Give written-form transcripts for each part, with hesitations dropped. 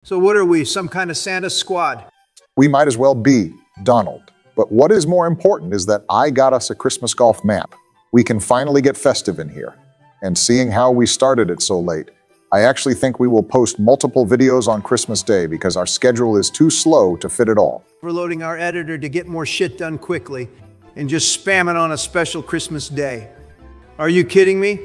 So what are we, some kind of Santa squad? We might as well be Donald. But what is more important is that I got us a Christmas golf map. We can finally get festive in here. And seeing how we started it so late, I actually think we will post multiple videos on Christmas Day because our schedule is too slow to fit it all. Overloading our editor to get more shit done quickly and just spam it on a special Christmas Day. Are you kidding me?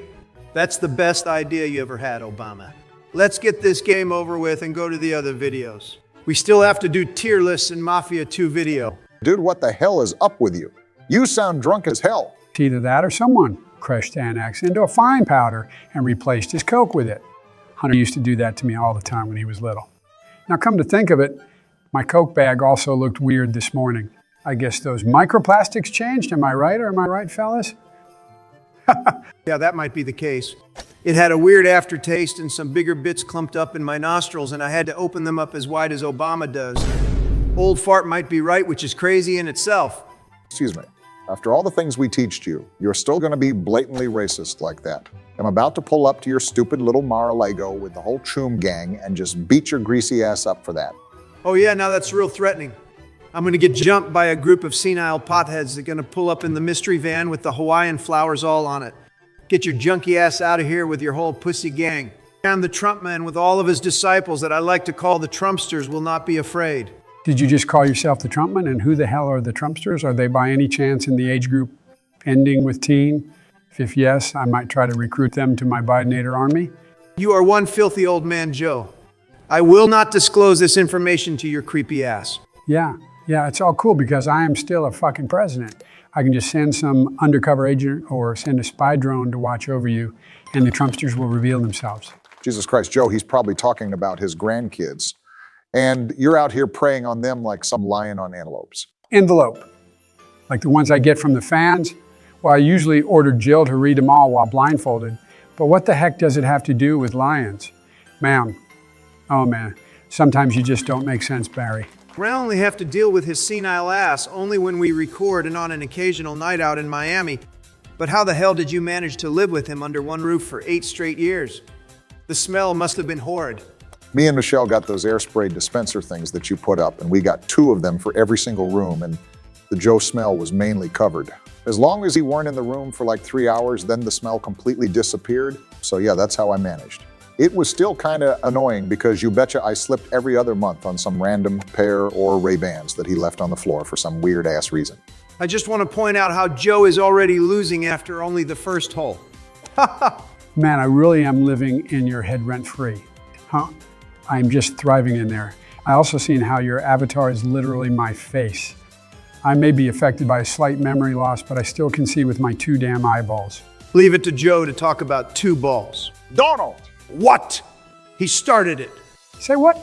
That's the best idea you ever had, Obama. Let's get this game over with and go to the other videos. We still have to do tier lists and Mafia 2 video. Dude, what the hell is up with you? You sound drunk as hell. Either that or someone crushed Xanax into a fine powder and replaced his Coke with it. Hunter used to do that to me all the time when he was little. Now come to think of it, my Coke bag also looked weird this morning. I guess those microplastics changed, am I right or am I right, fellas? Yeah, that might be the case. It had a weird aftertaste and some bigger bits clumped up in my nostrils and I had to open them up as wide as Obama does. Old fart might be right, which is crazy in itself. Excuse me. After all the things we teached you, you're still gonna be blatantly racist like that. I'm about to pull up to your stupid little Mar-a-Lago with the whole Choom gang and just beat your greasy ass up for that. Oh yeah, now that's real threatening. I'm gonna get jumped by a group of senile potheads that are gonna pull up in the mystery van with the Hawaiian flowers all on it. Get your junky ass out of here with your whole pussy gang. And the Trump man with all of his disciples that I like to call the Trumpsters will not be afraid. Did you just call yourself the Trumpman? And who the hell are the Trumpsters? Are they by any chance in the age group ending with teen? If yes, I might try to recruit them to my Bidenator army. You are one filthy old man, Joe. I will not disclose this information to your creepy ass. Yeah, it's all cool because I am still a fucking president. I can just send some undercover agent or send a spy drone to watch over you and the Trumpsters will reveal themselves. Jesus Christ, Joe, he's probably talking about his grandkids. And you're out here preying on them like some lion on antelopes. Envelope, like the ones I get from the fans. Well, I usually order Jill to read them all while blindfolded. But what the heck does it have to do with lions? Ma'am, oh man, sometimes you just don't make sense, Barry. I only have to deal with his senile ass only when we record and on an occasional night out in Miami. But how the hell did you manage to live with him under one roof for 8 straight years? The smell must have been horrid. Me and Michelle got those air spray dispenser things that you put up, and we got 2 of them for every single room, and the Joe smell was mainly covered. As long as he weren't in the room for like 3 hours, then the smell completely disappeared. So yeah, that's how I managed. It was still kind of annoying because you betcha I slipped every other month on some random pair or Ray-Bans that he left on the floor for some weird ass reason. I just want to point out how Joe is already losing after only the first hole. Man, I really am living in your head rent-free. Huh? I'm just thriving in there. I also seen how your avatar is literally my face. I may be affected by a slight memory loss, but I still can see with my 2 damn eyeballs. Leave it to Joe to talk about 2 balls. Donald! What? He started it. Say what?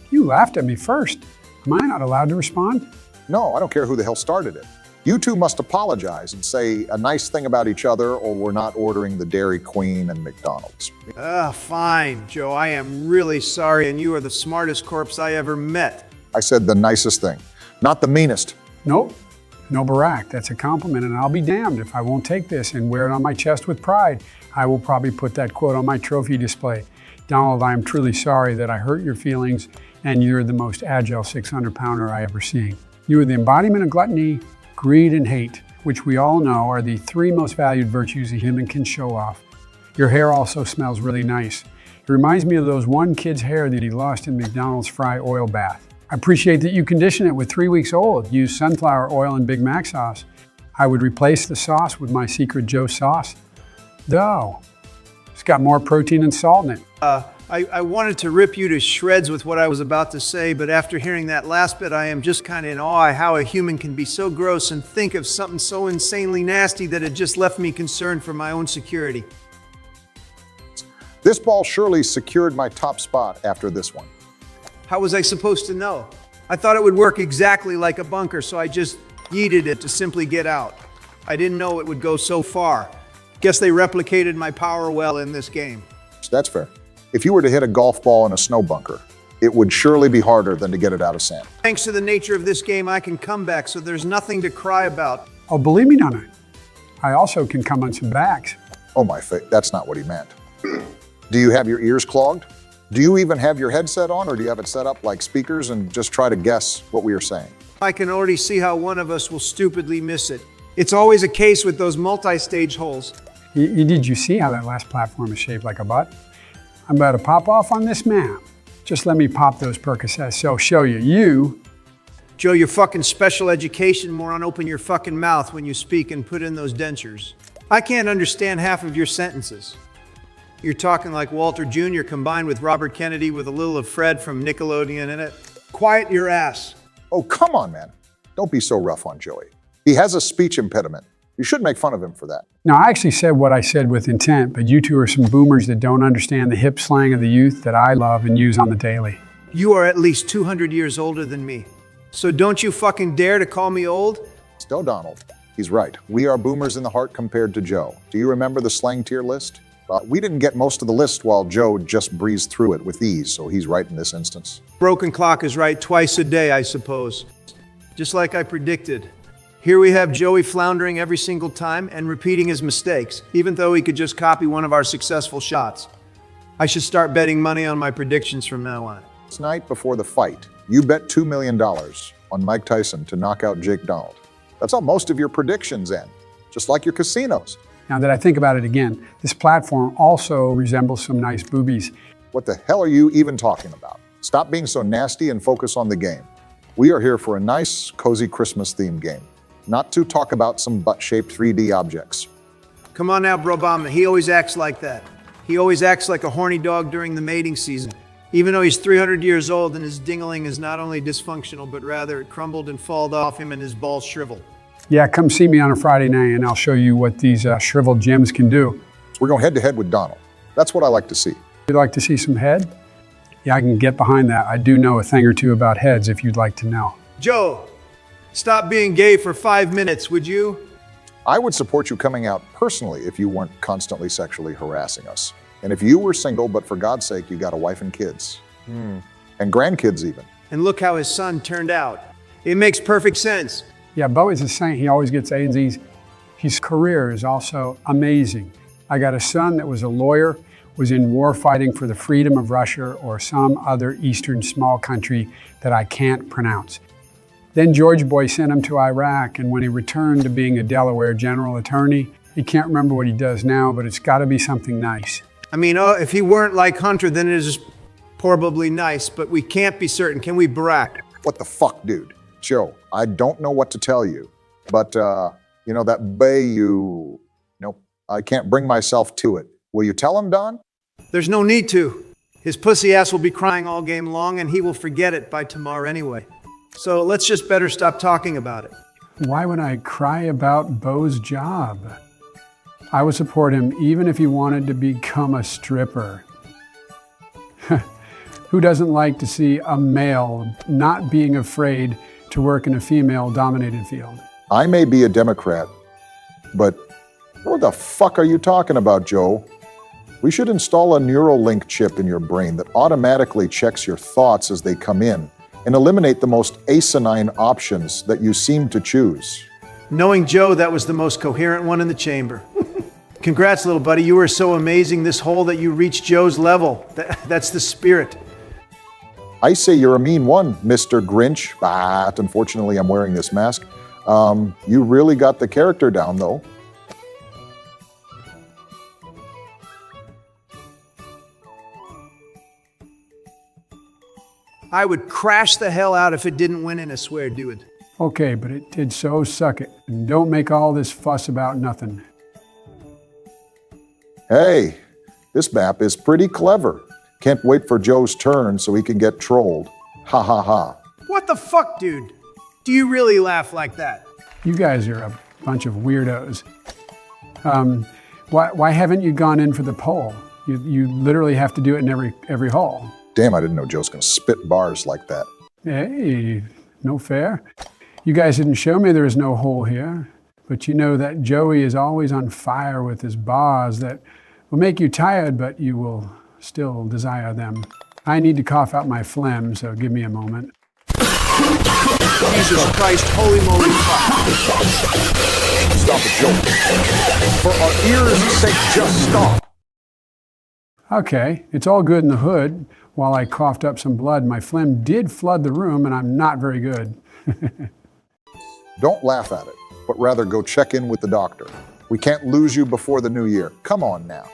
You laughed at me first. Am I not allowed to respond? No, I don't care who the hell started it. You 2 must apologize and say a nice thing about each other or we're not ordering the Dairy Queen and McDonald's. Fine, Joe. I am really sorry and you are the smartest corpse I ever met. I said the nicest thing, not the meanest. Nope. No Barack. That's a compliment and I'll be damned if I won't take this and wear it on my chest with pride. I will probably put that quote on my trophy display. Donald, I am truly sorry that I hurt your feelings and you're the most agile 600-pounder I ever seen. You are the embodiment of gluttony, greed, and hate, which we all know are the 3 most valued virtues a human can show off. Your hair also smells really nice. It reminds me of those one kid's hair that he lost in McDonald's fry oil bath. I appreciate that you condition it with 3 weeks old. Use sunflower oil and Big Mac sauce. I would replace the sauce with my secret Joe sauce. Though, it's got more protein and salt in it. I wanted to rip you to shreds with what I was about to say, but after hearing that last bit, I am just kind of in awe how a human can be so gross and think of something so insanely nasty that it just left me concerned for my own security. This ball surely secured my top spot after this one. How was I supposed to know? I thought it would work exactly like a bunker, so I just yeeted it to simply get out. I didn't know it would go so far. Guess they replicated my power well in this game. That's fair. If you were to hit a golf ball in a snow bunker, it would surely be harder than to get it out of sand. Thanks to the nature of this game, I can come back, so there's nothing to cry about. Oh, believe me, Nana. I also can come on some backs. Oh my face, that's not what he meant. Do you have your ears clogged? Do you even have your headset on, or do you have it set up like speakers and just try to guess what we are saying? I can already see how one of us will stupidly miss it. It's always a case with those multi-stage holes. Did you see how that last platform is shaped like a butt? I'm about to pop off on this map. Just let me pop those Percocets, so I'll show you. Joe, your fucking special education moron, open your fucking mouth when you speak and put in those dentures. I can't understand half of your sentences. You're talking like Walter Jr. combined with Robert Kennedy with a little of Fred from Nickelodeon in it. Quiet your ass. Oh, come on, man. Don't be so rough on Joey. He has a speech impediment. You should make fun of him for that. Now, I actually said what I said with intent, but you two are some boomers that don't understand the hip slang of the youth that I love and use on the daily. You are at least 200 years older than me. So don't you fucking dare to call me old? Still, Donald. He's right. We are boomers in the heart compared to Joe. Do you remember the slang tier list? We didn't get most of the list while Joe just breezed through it with ease, so he's right in this instance. Broken clock is right twice a day, I suppose. Just like I predicted. Here we have Joey floundering every single time and repeating his mistakes, even though he could just copy one of our successful shots. I should start betting money on my predictions from now on. This night before the fight, you bet $2 million on Mike Tyson to knock out Jake Donald. That's how most of your predictions end, just like your casinos. Now that I think about it again, this platform also resembles some nice boobies. What the hell are you even talking about? Stop being so nasty and focus on the game. We are here for a nice, cozy Christmas-themed game, not to talk about some butt-shaped 3D objects. Come on now, bro Obama. He always acts like that. He always acts like a horny dog during the mating season. Even though he's 300 years old and his dingling is not only dysfunctional, but rather it crumbled and falled off him and his balls shriveled. Yeah, come see me on a Friday night and I'll show you what these shriveled gems can do. We're going head-to-head with Donald. That's what I like to see. You'd like to see some head? Yeah, I can get behind that. I do know a thing or two about heads if you'd like to know. Joe, stop being gay for 5 minutes, would you? I would support you coming out personally if you weren't constantly sexually harassing us. And if you were single, but for God's sake, you got a wife and kids. And grandkids even. And look how his son turned out. It makes perfect sense. Yeah, Bowie's a saint. He always gets A's and Z's. His career is also amazing. I got a son that was a lawyer, was in war fighting for the freedom of Russia or some other Eastern small country that I can't pronounce. Then George Boy sent him to Iraq, and when he returned to being a Delaware general attorney, he can't remember what he does now, but it's got to be something nice. I mean, if he weren't like Hunter, then it is probably nice, but we can't be certain. Can we, Barack? What the fuck, dude? Joe, I don't know what to tell you, but, you know, that Bayou, nope, I can't bring myself to it. Will you tell him, Don? There's no need to. His pussy ass will be crying all game long, and he will forget it by tomorrow anyway. So let's just better stop talking about it. Why would I cry about Bo's job? I would support him even if he wanted to become a stripper. Who doesn't like to see a male not being afraid to work in a female-dominated field? I may be a Democrat, but what the fuck are you talking about, Joe? We should install a Neuralink chip in your brain that automatically checks your thoughts as they come in and eliminate the most asinine options that you seem to choose. Knowing Joe, that was the most coherent one in the chamber. Congrats, little buddy. You were so amazing this whole that you reached Joe's level. That's the spirit. I say you're a mean one, Mr. Grinch, but unfortunately I'm wearing this mask. You really got the character down, though. I would crash the hell out if it didn't win in a swear, dude. Okay, but it did, so suck it. And don't make all this fuss about nothing. Hey, this map is pretty clever. Can't wait for Joe's turn so he can get trolled. Ha ha ha. What the fuck, dude? Do you really laugh like that? You guys are a bunch of weirdos. Why haven't you gone in for the poll? You literally have to do it in every hole. Damn, I didn't know Joe's gonna spit bars like that. Hey, no fair. You guys didn't show me there was no hole here, but you know that Joey is always on fire with his bars that will make you tired, but you will still desire them. I need to cough out my phlegm, so give me a moment. Jesus Christ, holy moly fuck. Stop it, Joe. For our ears' sake, just stop. Okay, it's all good in the hood. While I coughed up some blood, my phlegm did flood the room, and I'm not very good. Don't laugh at it, but rather go check in with the doctor. We can't lose you before the new year. Come on now.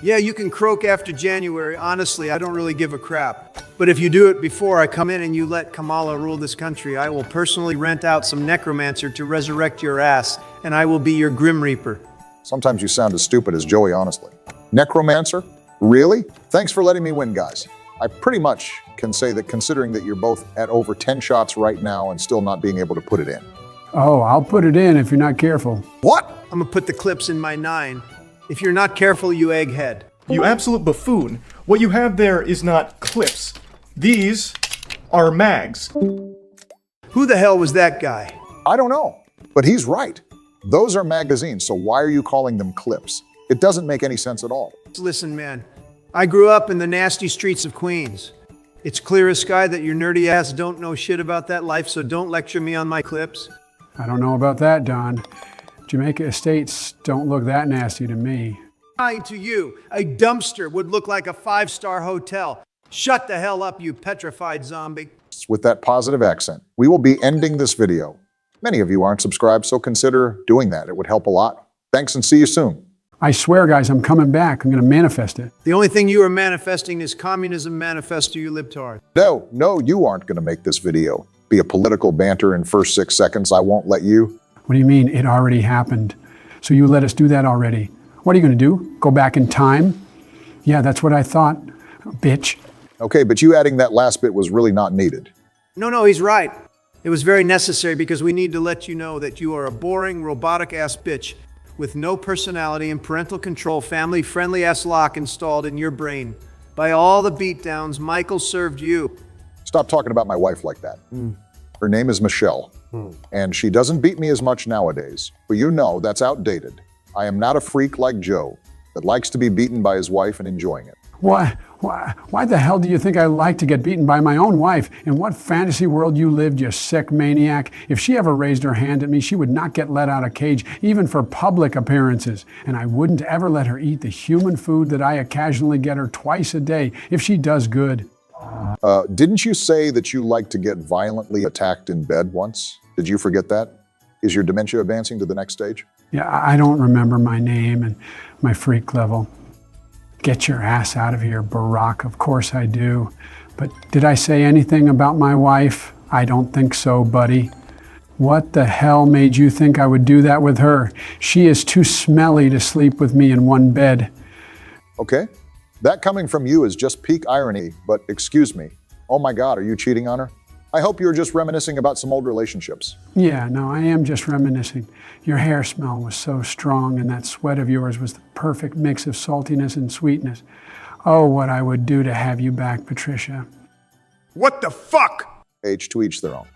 Yeah, you can croak after January. Honestly, I don't really give a crap. But if you do it before I come in and you let Kamala rule this country, I will personally rent out some necromancer to resurrect your ass, and I will be your Grim Reaper. Sometimes you sound as stupid as Joey, honestly. Necromancer? Really? Thanks for letting me win, guys. I pretty much can say that considering that you're both at over 10 shots right now and still not being able to put it in. Oh, I'll put it in if you're not careful. What? I'm gonna put the clips in my 9. If you're not careful, you egghead. You absolute buffoon. What you have there is not clips. These are mags. Who the hell was that guy? I don't know, but he's right. Those are magazines, so why are you calling them clips? It doesn't make any sense at all. Listen, man. I grew up in the nasty streets of Queens. It's clear as sky that your nerdy ass don't know shit about that life, so don't lecture me on my clips. I don't know about that, Don. Jamaica Estates don't look that nasty to me. Lying to you, a dumpster would look like a 5-star hotel. Shut the hell up, you petrified zombie. With that positive accent, we will be ending this video. Many of you aren't subscribed, so consider doing that. It would help a lot. Thanks and see you soon. I swear, guys, I'm coming back. I'm going to manifest it. The only thing you are manifesting is communism manifesto, you libtard. No, you aren't going to make this video be a political banter in first 6 seconds. I won't let you. What do you mean, it already happened? So you let us do that already. What are you going to do? Go back in time? Yeah, that's what I thought, bitch. Okay, but you adding that last bit was really not needed. No, he's right. It was very necessary because we need to let you know that you are a boring, robotic-ass bitch with no personality and parental control, family-friendly-ass lock installed in your brain. By all the beatdowns Michael served you. Stop talking about my wife like that. Her name is Michelle, and she doesn't beat me as much nowadays, but you know that's outdated. I am not a freak like Joe that likes to be beaten by his wife and enjoying it. Why the hell do you think I like to get beaten by my own wife? In what fantasy world you lived, you sick maniac? If she ever raised her hand at me, she would not get let out of cage, even for public appearances. And I wouldn't ever let her eat the human food that I occasionally get her twice a day, if she does good. Didn't you say that you like to get violently attacked in bed once? Did you forget that? Is your dementia advancing to the next stage? Yeah, I don't remember my name and my freak level. Get your ass out of here, Barack. Of course I do. But did I say anything about my wife? I don't think so, buddy. What the hell made you think I would do that with her? She is too smelly to sleep with me in one bed. Okay. That coming from you is just peak irony, but excuse me. Oh my God, are you cheating on her? I hope you're just reminiscing about some old relationships. Yeah, no, I am just reminiscing. Your hair smell was so strong, and that sweat of yours was the perfect mix of saltiness and sweetness. Oh, what I would do to have you back, Patricia. What the fuck? Age to each their own.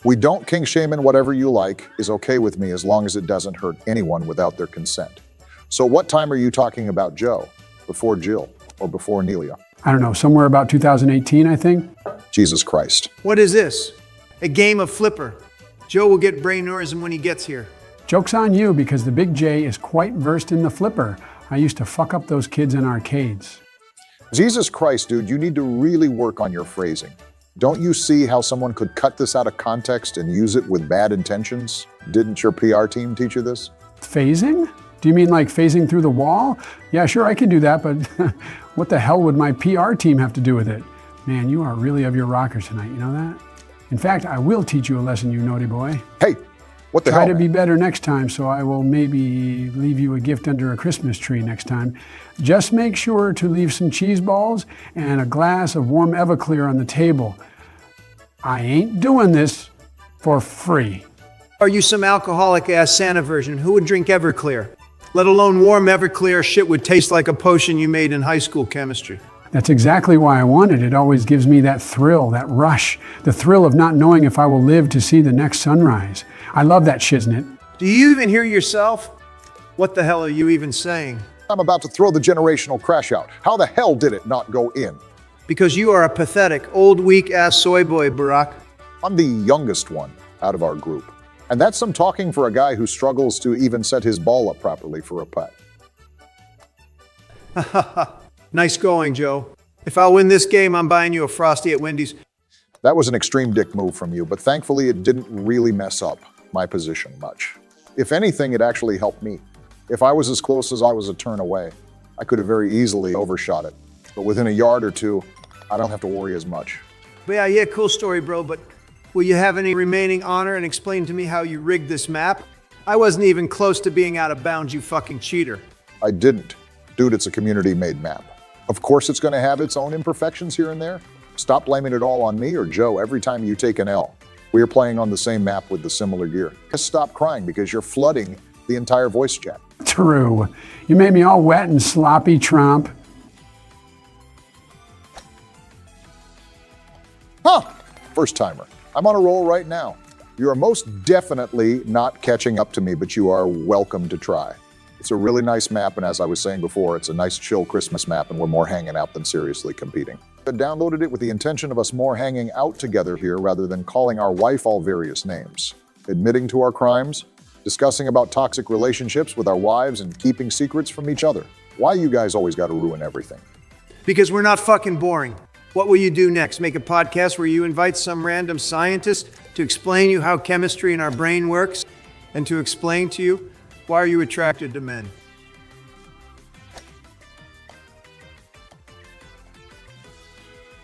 We don't kink shame, and whatever you like is okay with me as long as it doesn't hurt anyone without their consent. So what time are you talking about Joe? Before Jill or before Nelia? I don't know, somewhere about 2018, I think. Jesus Christ. What is this? A game of flipper. Joe will get brainurism when he gets here. Joke's on you, because the Big J is quite versed in the flipper. I used to fuck up those kids in arcades. Jesus Christ, dude, you need to really work on your phrasing. Don't you see how someone could cut this out of context and use it with bad intentions? Didn't your PR team teach you this? Phasing? Do you mean like phasing through the wall? Yeah, sure, I can do that, but what the hell would my PR team have to do with it? Man, you are really of your rocker tonight, you know that? In fact, I will teach you a lesson, you naughty boy. Hey, what the hell, Try to man? be better next time, so I will maybe leave you a gift under a Christmas tree next time. Just make sure to leave some cheese balls and a glass of warm Everclear on the table. I ain't doing this for free. Are you some alcoholic-ass Santa version who would drink Everclear? Let alone warm Everclear, shit would taste like a potion you made in high school chemistry. That's exactly why I want it. It always gives me that thrill, that rush, the thrill of not knowing if I will live to see the next sunrise. I love that shiznit. Do you even hear yourself? What the hell are you even saying? I'm about to throw the generational crash out. How the hell did it not go in? Because you are a pathetic, old, weak-ass soy boy, Barack. I'm the youngest one out of our group. And that's some talking for a guy who struggles to even set his ball up properly for a putt. Nice going, Joe. If I win this game, I'm buying you a Frosty at Wendy's. That was an extreme dick move from you, but thankfully it didn't really mess up my position much. If anything, it actually helped me. If I was as close as I was a turn away, I could have very easily overshot it. But within a yard or two, I don't have to worry as much. But yeah, cool story, bro, but will you have any remaining honor and explain to me how you rigged this map? I wasn't even close to being out of bounds, you fucking cheater. I didn't. Dude, it's a community-made map. Of course it's going to have its own imperfections here and there. Stop blaming it all on me or Joe every time you take an L. We are playing on the same map with the similar gear. Just stop crying because you're flooding the entire voice chat. True. You made me all wet and sloppy, Trump. Huh! First timer. I'm on a roll right now. You are most definitely not catching up to me, but you are welcome to try. It's a really nice map, and as I was saying before, it's a nice chill Christmas map, and we're more hanging out than seriously competing. I downloaded it with the intention of us more hanging out together here rather than calling our wife all various names, admitting to our crimes, discussing about toxic relationships with our wives, and keeping secrets from each other. Why you guys always gotta ruin everything? Because we're not fucking boring. What will you do next? Make a podcast where you invite some random scientist to explain you how chemistry in our brain works and to explain to you why are you attracted to men?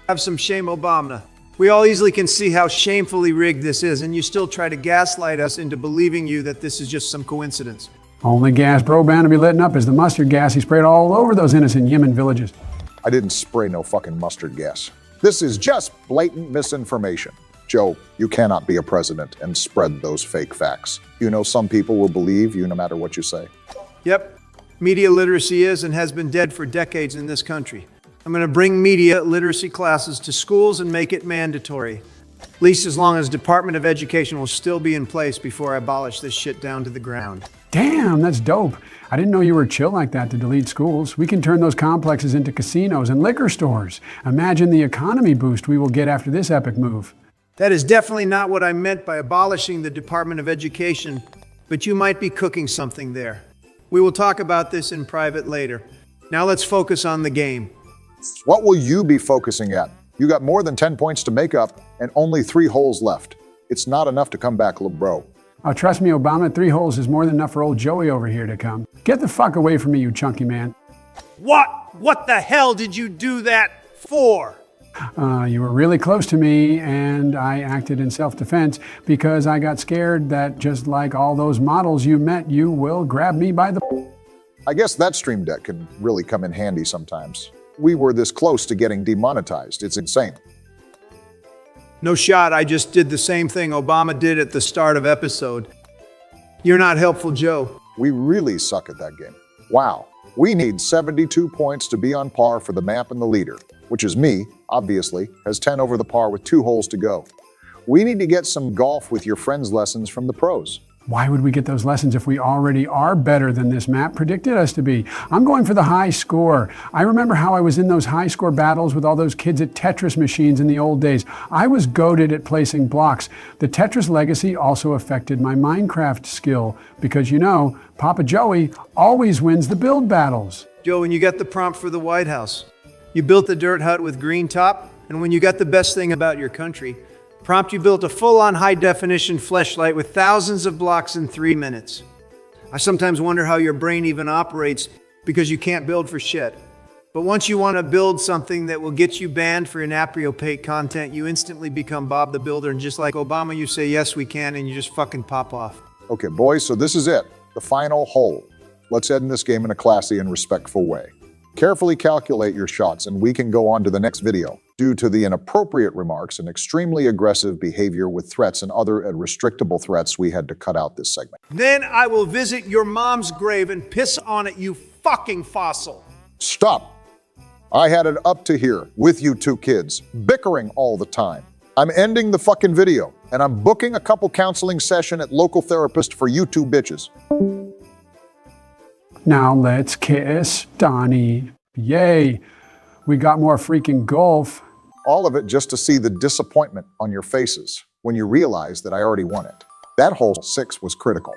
Have some shame, Obama. We all easily can see how shamefully rigged this is, and you still try to gaslight us into believing you that this is just some coincidence. Only gas bro bound to be lit up is the mustard gas he sprayed all over those innocent Yemen villages. I didn't spray no fucking mustard gas. This is just blatant misinformation. Joe, you cannot be a president and spread those fake facts. You know some people will believe you no matter what you say. Yep, media literacy is and has been dead for decades in this country. I'm going to bring media literacy classes to schools and make it mandatory. At least as long as Department of Education will still be in place before I abolish this shit down to the ground. Damn, that's dope. I didn't know you were chill like that to delete schools. We can turn those complexes into casinos and liquor stores. Imagine the economy boost we will get after this epic move. That is definitely not what I meant by abolishing the Department of Education, but you might be cooking something there. We will talk about this in private later. Now let's focus on the game. What will you be focusing at? You got more than 10 points to make up and only 3 holes left. It's not enough to come back, bro. Oh, trust me, Obama, 3 holes is more than enough for old Joey over here to come. Get the fuck away from me, you chunky man. What the hell did you do that for? You were really close to me, and I acted in self-defense because I got scared that just like all those models you met, you will grab me by the... I guess that Stream Deck can really come in handy sometimes. We were this close to getting demonetized. It's insane. No shot, I just did the same thing Obama did at the start of episode. You're not helpful, Joe. We really suck at that game. Wow. We need 72 points to be on par for the map and the leader, which is me, obviously, has 10 over the par with 2 holes to go. We need to get some golf with your friends' lessons from the pros. Why would we get those lessons if we already are better than this map predicted us to be? I'm going for the high score. I remember how I was in those high score battles with all those kids at Tetris machines in the old days. I was goated at placing blocks. The Tetris legacy also affected my Minecraft skill because, you know, Papa Joey always wins the build battles. Joe, when you got the prompt for the White House, you built the dirt hut with green top, and when you got the best thing about your country, prompt you built a full-on high-definition fleshlight with thousands of blocks in 3 minutes. I sometimes wonder how your brain even operates because you can't build for shit. But once you want to build something that will get you banned for inappropriate content, you instantly become Bob the Builder, and just like Obama, you say, yes, we can, and you just fucking pop off. Okay, boys, so this is it. The final hole. Let's end this game in a classy and respectful way. Carefully calculate your shots, and we can go on to the next video. Due to the inappropriate remarks and extremely aggressive behavior with threats and other restrictable threats, we had to cut out this segment. Then I will visit your mom's grave and piss on it, you fucking fossil. Stop. I had it up to here with you 2 kids, bickering all the time. I'm ending the fucking video, and I'm booking a couple counseling session at local therapist for you 2 bitches. Now let's kiss, Donnie. Yay. We got more freaking golf. All of it just to see the disappointment on your faces when you realize that I already won it. That hole 6 was critical.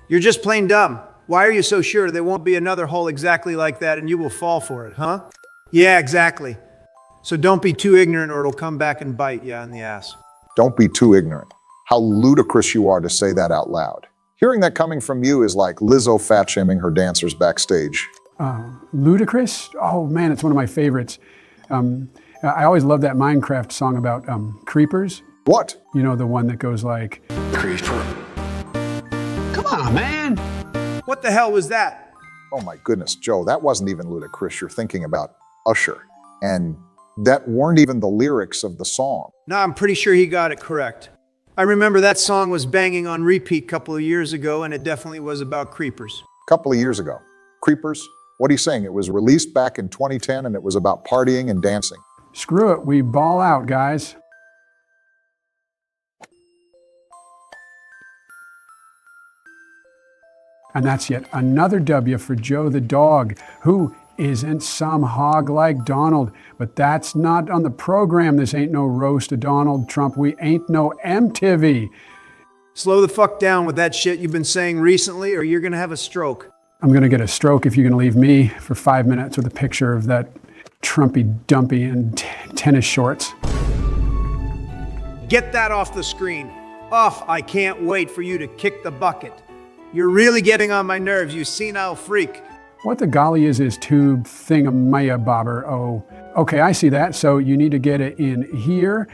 You're just plain dumb. Why are you so sure there won't be another hole exactly like that and you will fall for it, huh? Yeah, exactly. So don't be too ignorant or it'll come back and bite you in the ass. Don't be too ignorant. How ludicrous you are to say that out loud. Hearing that coming from you is like Lizzo fat-shaming her dancers backstage. Ludicrous? Oh man, it's one of my favorites. I always love that Minecraft song about creepers. What? You know, the one that goes like, Creeper. Come on, man. What the hell was that? Oh my goodness, Joe, that wasn't even ludicrous. You're thinking about Usher. And that weren't even the lyrics of the song. No, I'm pretty sure he got it correct. I remember that song was banging on repeat a couple of years ago, and it definitely was about creepers. Couple of years ago. Creepers? What are you saying? It was released back in 2010 and it was about partying and dancing. screw it, we ball out, guys. And that's yet another W for Joe the dog, who isn't some hog like Donald. But that's not on the program. This ain't no roast of Donald Trump. We ain't no MTV. Slow the fuck down with that shit you've been saying recently, or you're gonna have a stroke. I'm gonna get a stroke if you're gonna leave me for 5 minutes with a picture of that Trumpy dumpy in tennis shorts. Get that off the screen. Off, I can't wait for you to kick the bucket. You're really getting on my nerves, you senile freak. What the golly is this tube thingamaya bobber? Oh, okay, I see that. So you need to get it in here.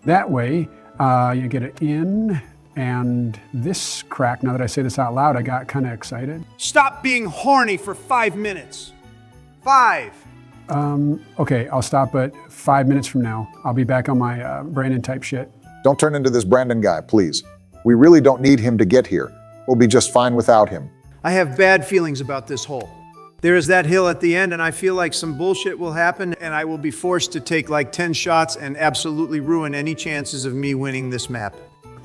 That way, you get it in and this crack. Now that I say this out loud, I got kind of excited. Stop being horny for 5 minutes. 5. Okay, I'll stop at 5 minutes from now. I'll be back on my Brandon type shit. Don't turn into this Brandon guy, please. We really don't need him to get here. We'll be just fine without him. I have bad feelings about this hole. There is that hill at the end, and I feel like some bullshit will happen, and I will be forced to take like 10 shots and absolutely ruin any chances of me winning this map.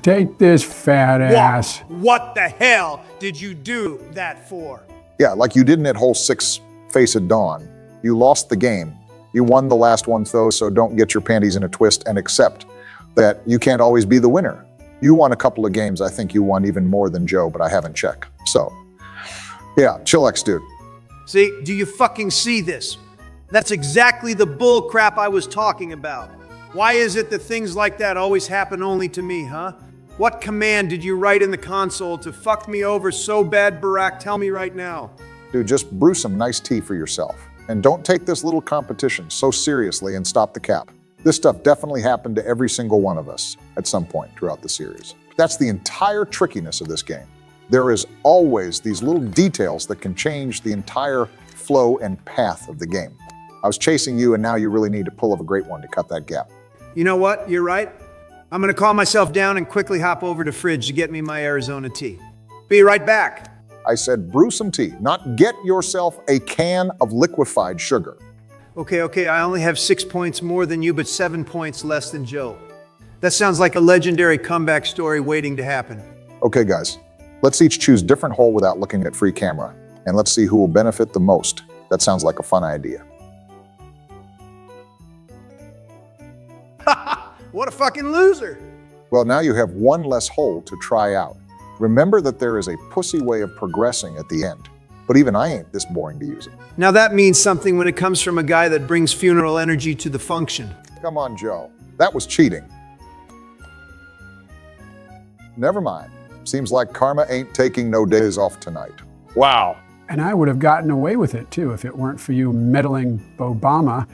Take this fat ass. What the hell did you do that for? Yeah, like you didn't at hole 6, Face at Dawn. You lost the game. You won the last one though, so don't get your panties in a twist and accept that you can't always be the winner. You won a couple of games. I think you won even more than Joe, but I haven't checked. So, yeah, chillax, dude. See, do you fucking see this? That's exactly the bull crap I was talking about. Why is it that things like that always happen only to me, huh? What command did you write in the console to fuck me over so bad, Barack? Tell me right now. Dude, just brew some nice tea for yourself. And don't take this little competition so seriously and stop the cap. This stuff definitely happened to every single one of us at some point throughout the series. That's the entire trickiness of this game. There is always these little details that can change the entire flow and path of the game. I was chasing you, and now you really need to pull up a great one to cut that gap. You know what? You're right. I'm gonna calm myself down and quickly hop over to fridge to get me my Arizona tea. Be right back. I said brew some tea, not get yourself a can of liquefied sugar. Okay, I only have 6 points more than you, but 7 points less than Joe. That sounds like a legendary comeback story waiting to happen. Okay, guys, let's each choose different hole without looking at free camera, and let's see who will benefit the most. That sounds like a fun idea. What a fucking loser! Well, now you have one less hole to try out. Remember that there is a pussy way of progressing at the end. But even I ain't this boring to use it. Now that means something when it comes from a guy that brings funeral energy to the function. Come on, Joe. That was cheating. Never mind. Seems like karma ain't taking no days off tonight. Wow. And I would have gotten away with it too if it weren't for you meddling Obama.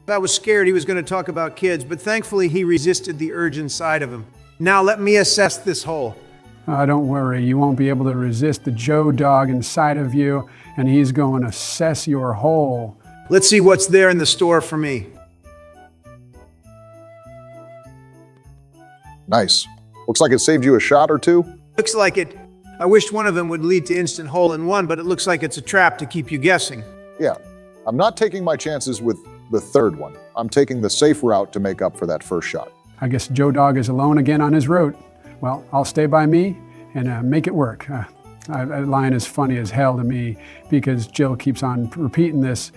I was scared he was going to talk about kids, but thankfully he resisted the urge inside of him. Now let me assess this hole. Don't worry, you won't be able to resist the Joe dog inside of you, and he's going to assess your hole. Let's see what's there in the store for me. Nice. Looks like it saved you a shot or two. Looks like it. I wished one of them would lead to instant hole-in-one, but it looks like it's a trap to keep you guessing. Yeah. I'm not taking my chances with the third one. I'm taking the safe route to make up for that first shot. I guess Joe dog is alone again on his route. Well, I'll stay by me and make it work. That line is funny as hell to me because Jill keeps on repeating this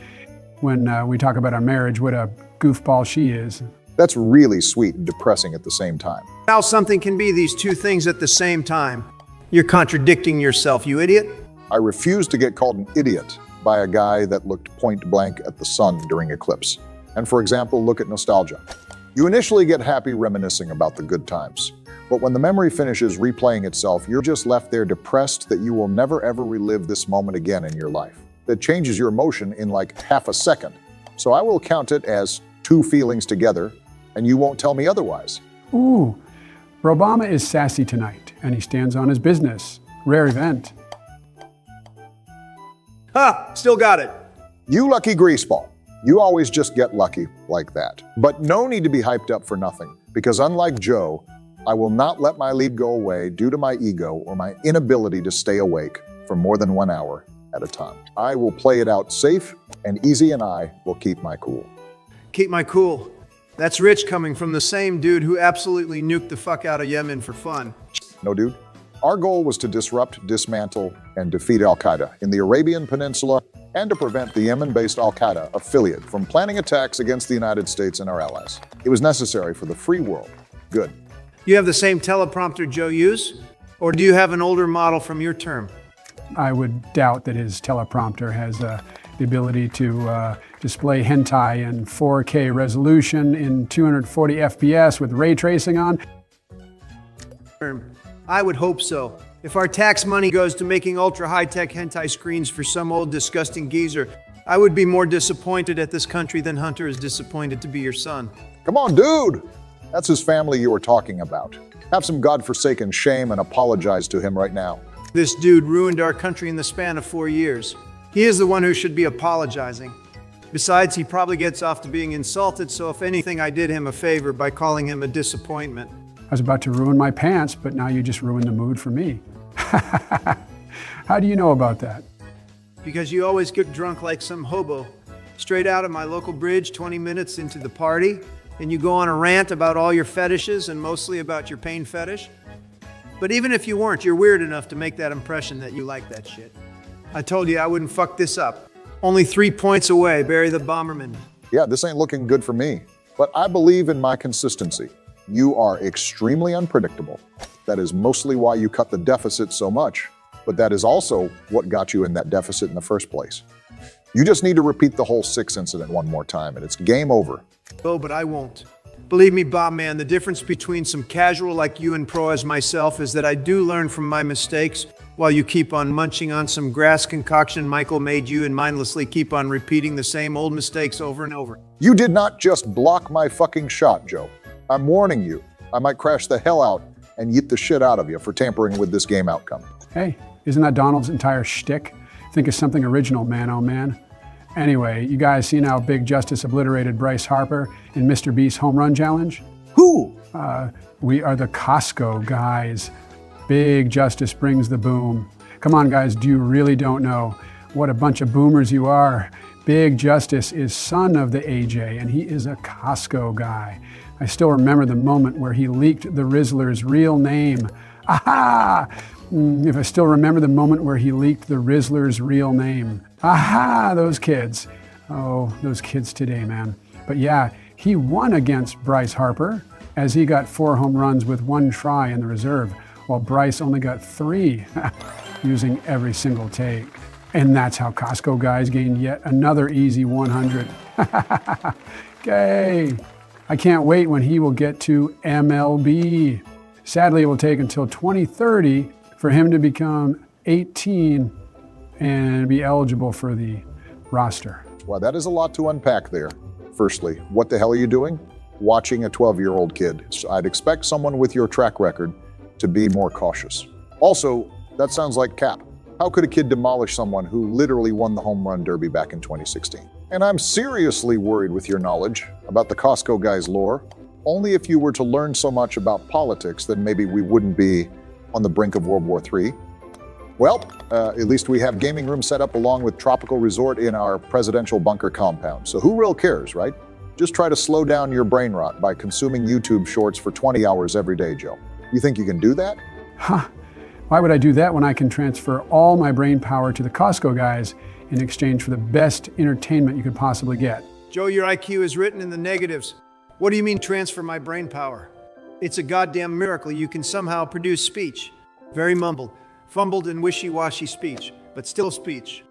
when we talk about our marriage, what a goofball she is. That's really sweet and depressing at the same time. How something can be these two things at the same time. You're contradicting yourself, you idiot. I refuse to get called an idiot. by a guy that looked point blank at the sun during eclipse. And for example, look at nostalgia. You initially get happy reminiscing about the good times, but when the memory finishes replaying itself, you're just left there depressed that you will never ever relive this moment again in your life. That changes your emotion in like half a second. So I will count it as two feelings together, and you won't tell me otherwise. Ooh, Obama is sassy tonight, and he stands on his business. Rare event. Ha! Still got it. You lucky greaseball. You always just get lucky like that. But no need to be hyped up for nothing, because unlike Joe, I will not let my lead go away due to my ego or my inability to stay awake for more than 1 hour at a time. I will play it out safe, and Easy and I will keep my cool. Keep my cool. That's rich coming from the same dude who absolutely nuked the fuck out of Yemen for fun. No, dude. Our goal was to disrupt, dismantle, and defeat Al-Qaeda in the Arabian Peninsula and to prevent the Yemen-based Al-Qaeda affiliate from planning attacks against the United States and our allies. It was necessary for the free world. Good. You have the same teleprompter Joe used? Or do you have an older model from your term? I would doubt that his teleprompter has the ability to display hentai in 4K resolution in 240 FPS with ray tracing on. I would hope so. If our tax money goes to making ultra high-tech hentai screens for some old disgusting geezer, I would be more disappointed at this country than Hunter is disappointed to be your son. Come on, dude! That's his family you were talking about. Have some godforsaken shame and apologize to him right now. This dude ruined our country in the span of 4 years. He is the one who should be apologizing. Besides, he probably gets off to being insulted, so if anything, I did him a favor by calling him a disappointment. I was about to ruin my pants, but now you just ruined the mood for me. How do you know about that? Because you always get drunk like some hobo. Straight out of my local bridge 20 minutes into the party, and you go on a rant about all your fetishes and mostly about your pain fetish. But even if you weren't, you're weird enough to make that impression that you like that shit. I told you I wouldn't fuck this up. Only 3 points away, Barry the Bomberman. Yeah, this ain't looking good for me. But I believe in my consistency. You are extremely unpredictable. That is mostly why you cut the deficit so much, but that is also what got you in that deficit in the first place. You just need to repeat the whole 6 incident one more time, and it's game over. Oh, but I won't. Believe me, Bob man, the difference between some casual like you and pro as myself is that I do learn from my mistakes while you keep on munching on some grass concoction Michael made you and mindlessly keep on repeating the same old mistakes over and over. You did not just block my fucking shot, Joe. I'm warning you. I might crash the hell out and yeet the shit out of you for tampering with this game outcome. Hey, isn't that Donald's entire shtick? Think of something original, man, oh man. Anyway, you guys seen how Big Justice obliterated Bryce Harper in Mr. Beast's home run challenge? Who? We are the Costco guys. Big Justice brings the boom. Come on, guys, you really don't know what a bunch of boomers you are. Big Justice is son of the AJ, and he is a Costco guy. I still remember the moment where he leaked the Rizzler's real name. Aha! If I still remember the moment where he leaked the Rizzler's real name. Aha! Those kids. Oh, those kids today, man. But yeah, he won against Bryce Harper as he got 4 home runs with 1 try in the reserve, while Bryce only got 3 using every single take. And that's how Costco guys gained yet another easy 100. Okay. I can't wait when he will get to MLB. Sadly, it will take until 2030 for him to become 18 and be eligible for the roster. Well, that is a lot to unpack there. Firstly, what the hell are you doing? Watching a 12-year-old kid. So I'd expect someone with your track record to be more cautious. Also, that sounds like Cap. How could a kid demolish someone who literally won the home run derby back in 2016? And I'm seriously worried with your knowledge about the Costco guy's lore. Only if you were to learn so much about politics, then maybe we wouldn't be on the brink of World War III. Well, at least we have gaming room set up along with tropical resort in our presidential bunker compound. So who real cares, right? Just try to slow down your brain rot by consuming YouTube shorts for 20 hours every day, Joe. You think you can do that? Huh. Why would I do that when I can transfer all my brain power to the Costco guys in exchange for the best entertainment you could possibly get? Joe, your IQ is written in the negatives. What do you mean transfer my brain power? It's a goddamn miracle you can somehow produce speech. Very mumbled, fumbled and wishy-washy speech, but still speech.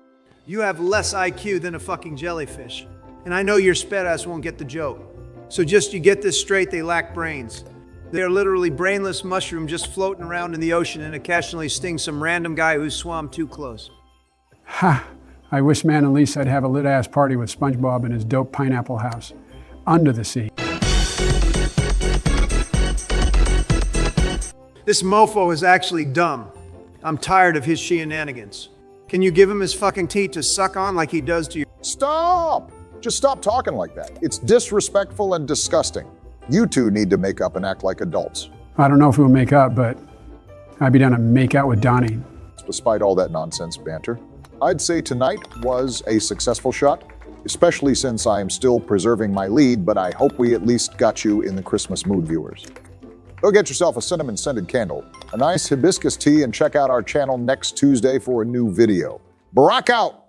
You have less IQ than a fucking jellyfish. And I know your sped ass won't get the joke. So just you get this straight, they lack brains. They're literally brainless mushroom just floating around in the ocean and occasionally sting some random guy who swam too close. Ha! I wish, man, at least I'd have a lit-ass party with SpongeBob in his dope pineapple house. Under the sea. This mofo is actually dumb. I'm tired of his shenanigans. Can you give him his fucking teeth to suck on like he does to you? Stop! Just stop talking like that. It's disrespectful and disgusting. You two need to make up and act like adults. I don't know if we'll make up, but I'd be down to make out with Donnie. Despite all that nonsense banter, I'd say tonight was a successful shot, especially since I am still preserving my lead, but I hope we at least got you in the Christmas mood, viewers. Go get yourself a cinnamon-scented candle, a nice hibiscus tea, and check out our channel next Tuesday for a new video. Barack out!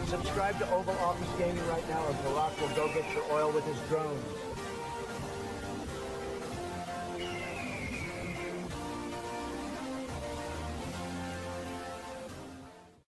Subscribe to Oval Office Gaming right now, or Barack will go get your oil with his drones.